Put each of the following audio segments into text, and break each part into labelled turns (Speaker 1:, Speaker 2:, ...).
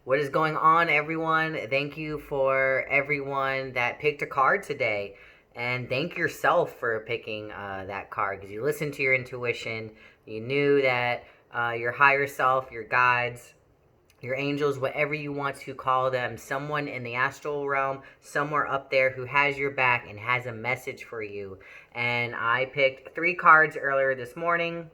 Speaker 1: What is going on, everyone? Thank you for everyone that picked a card today. And thank yourself for picking that card because you listened to your intuition. You knew that your higher self, your guides, your angels, whatever you want to call them, someone in the astral realm, somewhere up there who has your back and has a message for you. And I picked three cards earlier this morning,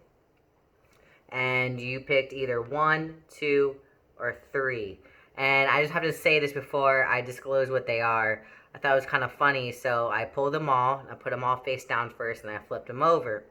Speaker 1: and you picked either one, two, or three. And I just have to say this before I disclose what they are. I thought it was kind of funny, so I pulled them all. I put them all face down first, and I flipped them over.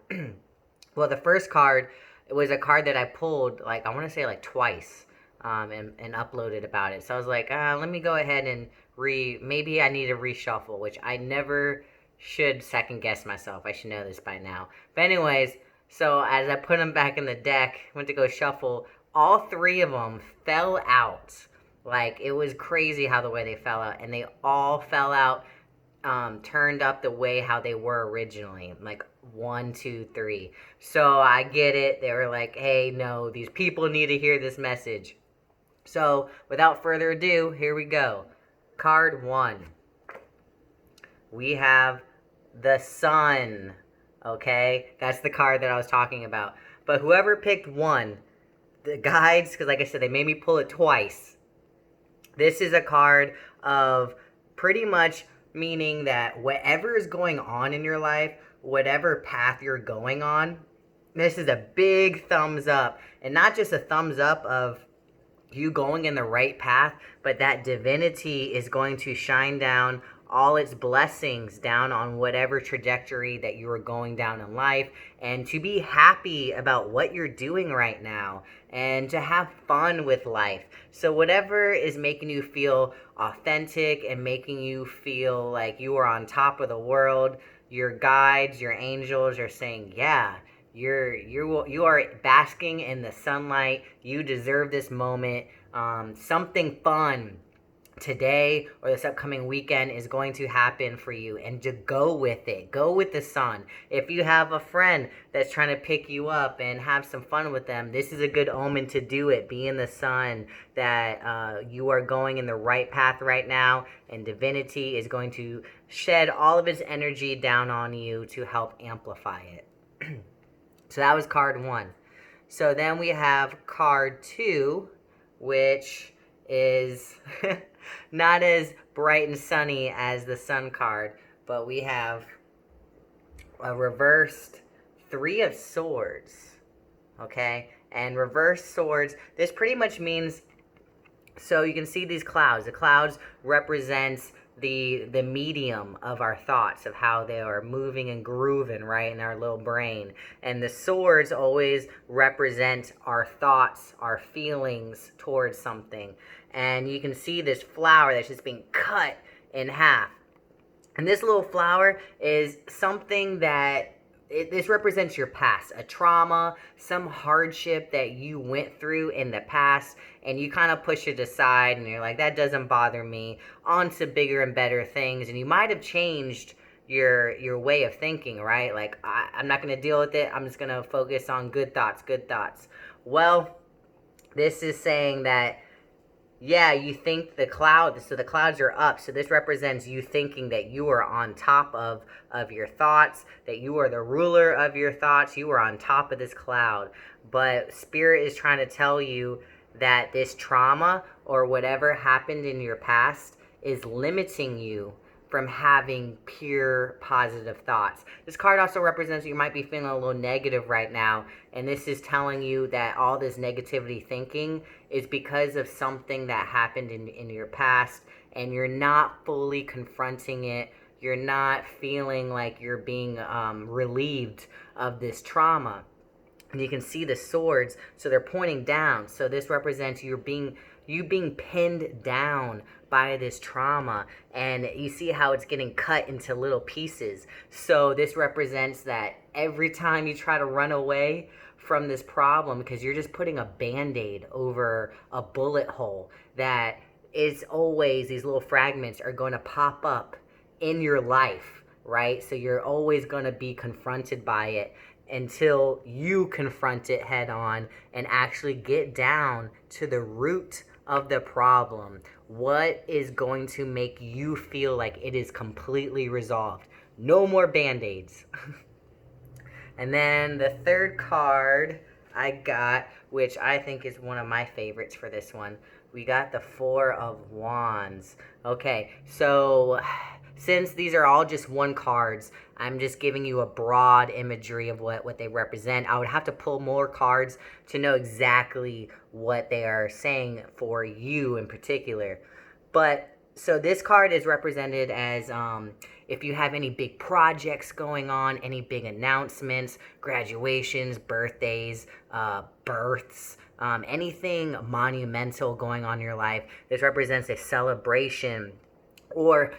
Speaker 1: Well, the first card, it was a card that I pulled, like, I want to say, like, twice, and uploaded about it. So I was like, let me go ahead and maybe I need to reshuffle, which I never should second guess myself. I should know this by now. But anyways, so as I put them back in the deck, went to go shuffle, all three of them fell out. Like, it was crazy how the way they fell out, and they all fell out turned up the way how they were originally, like one, two, three. So I get it. They were like, hey, no, these people need to hear this message. So without further ado, here we go. Card one. We have the Sun. Okay, that's the card that I was talking about. But whoever picked one, the guides, because like I said, they made me pull it twice. This is a card of pretty much meaning that whatever is going on in your life, whatever path you're going on, this is a big thumbs up. And not just a thumbs up of you going in the right path, but that divinity is going to shine down all its blessings down on whatever trajectory that you are going down in life, and to be happy about what you're doing right now and to have fun with life. So whatever is making you feel authentic and making you feel like you are on top of the world, your guides, your angels are saying, yeah, you are basking in the sunlight. You deserve this moment. Something fun today or this upcoming weekend is going to happen for you, and to go with it. Go with the sun. If you have a friend that's trying to pick you up and have some fun with them, this is a good omen to do it. Be in the sun, that you are going in the right path right now, and divinity is going to shed all of its energy down on you to help amplify it. So that was card one. So then we have card two, which is not as bright and sunny as the sun card, but we have a reversed Three of Swords. Okay? And reversed swords, this pretty much means, so you can see these clouds. The clouds represents the medium of our thoughts, of how they are moving and grooving right in our little brain. And the swords always represent our thoughts, our feelings towards something. And you can see this flower that's just being cut in half. And this little flower is something that this represents your past, a trauma, some hardship that you went through in the past, and you kind of push it aside and you're like, that doesn't bother me, on to bigger and better things. And you might have changed your way of thinking, right? Like, I'm not going to deal with it. I'm just going to focus on good thoughts, good thoughts. Well, this is saying that, yeah, you think the clouds, so the clouds are up. So this represents you thinking that you are on top of your thoughts, that you are the ruler of your thoughts. You are on top of this cloud. But Spirit is trying to tell you that this trauma or whatever happened in your past is limiting you from having pure positive thoughts. This card also represents you might be feeling a little negative right now, and this is telling you that all this negativity thinking is because of something that happened in your past, and you're not fully confronting it. You're not feeling like you're being relieved of this trauma. And you can see the swords, so they're pointing down. So this represents you being pinned down by this trauma, and you see how it's getting cut into little pieces. So this represents that every time you try to run away from this problem, because you're just putting a band-aid over a bullet hole, that it's always, these little fragments are going to pop up in your life, right? So you're always going to be confronted by it until you confront it head on and actually get down to the root of the problem? What is going to make you feel like it is completely resolved? No more band-aids. And then the third card I got, which I think is one of my favorites for this one, we got the Four of Wands. Okay, so since these are all just one cards, I'm just giving you a broad imagery of what they represent. I would have to pull more cards to know exactly what they are saying for you in particular. But so this card is represented as if you have any big projects going on, any big announcements, graduations, birthdays, births, anything monumental going on in your life. This represents a celebration, or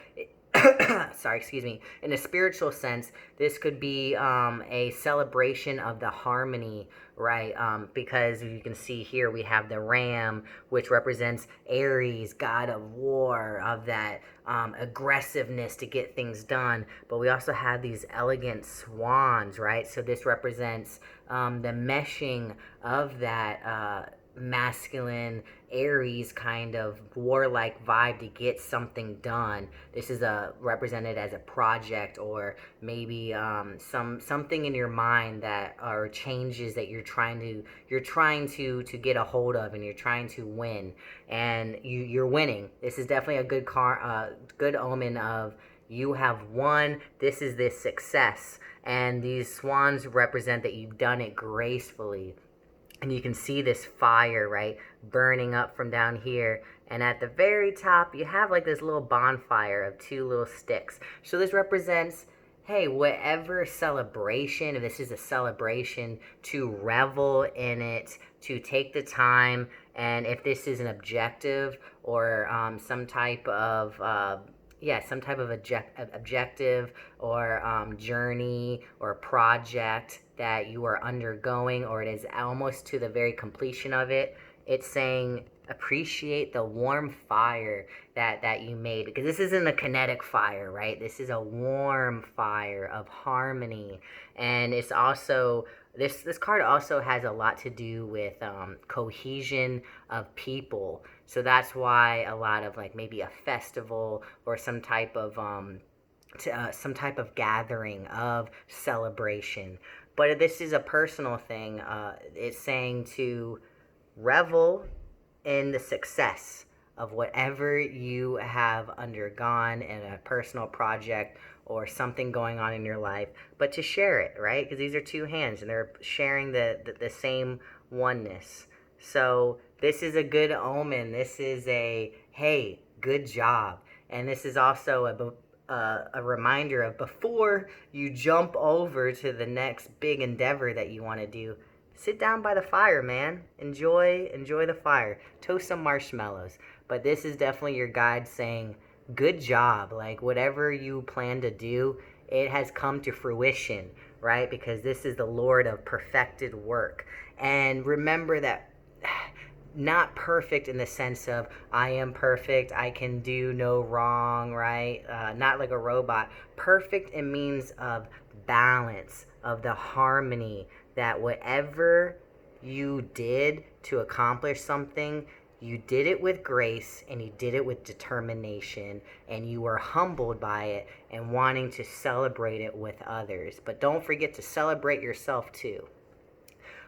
Speaker 1: sorry, excuse me, in a spiritual sense, this could be a celebration of the harmony, right? Because you can see here we have the ram, which represents Aries, god of war, of that aggressiveness to get things done. But we also have these elegant swans, right? So this represents the meshing of that masculine Aries kind of warlike vibe to get something done. This is represented as a project, or maybe something in your mind that are changes that you're trying to get a hold of, and you're trying to win, and you're winning. This is definitely a good omen of you have won. This is this success, and these swans represent that you've done it gracefully. And you can see this fire, right, burning up from down here. And at the very top, you have like this little bonfire of two little sticks. So this represents, hey, whatever celebration, if this is a celebration, to revel in it, to take the time. And if this is an objective, or some type of objective, or journey, or project that you are undergoing, or it is almost to the very completion of it, it's saying appreciate the warm fire that you made, because this isn't a kinetic fire, right? This is a warm fire of harmony. And it's also, this card also has a lot to do with cohesion of people. So that's why a lot of, like, maybe a festival, or some type of gathering of celebration. But this is a personal thing. It's saying to revel in the success of whatever you have undergone in a personal project, or something going on in your life, but to share it, right? Because these are two hands, and they're sharing the same oneness. So this is a good omen. This is a, hey, good job. And this is also a reminder of, before you jump over to the next big endeavor that you want to do, sit down by the fire, man. Enjoy the fire. Toast some marshmallows. But this is definitely your guide saying, good job. Like, whatever you plan to do, it has come to fruition, right? Because this is the Lord of perfected work. And remember that, not perfect in the sense of I am perfect, I can do no wrong, right? Not like a robot. Perfect, it means of balance, of the harmony, that whatever you did to accomplish something, you did it with grace, and you did it with determination, and you were humbled by it and wanting to celebrate it with others. But don't forget to celebrate yourself too.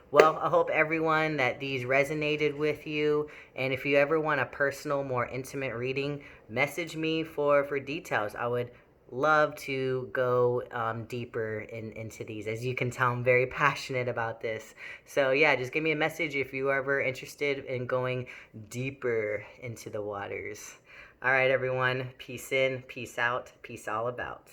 Speaker 1: Well, I hope everyone that these resonated with you. And if you ever want a personal, more intimate reading, message me for details. I would love to go deeper into these. As you can tell, I'm very passionate about this. So yeah, just give me a message if you're ever interested in going deeper into the waters. All right, everyone. Peace in, peace out, peace all about.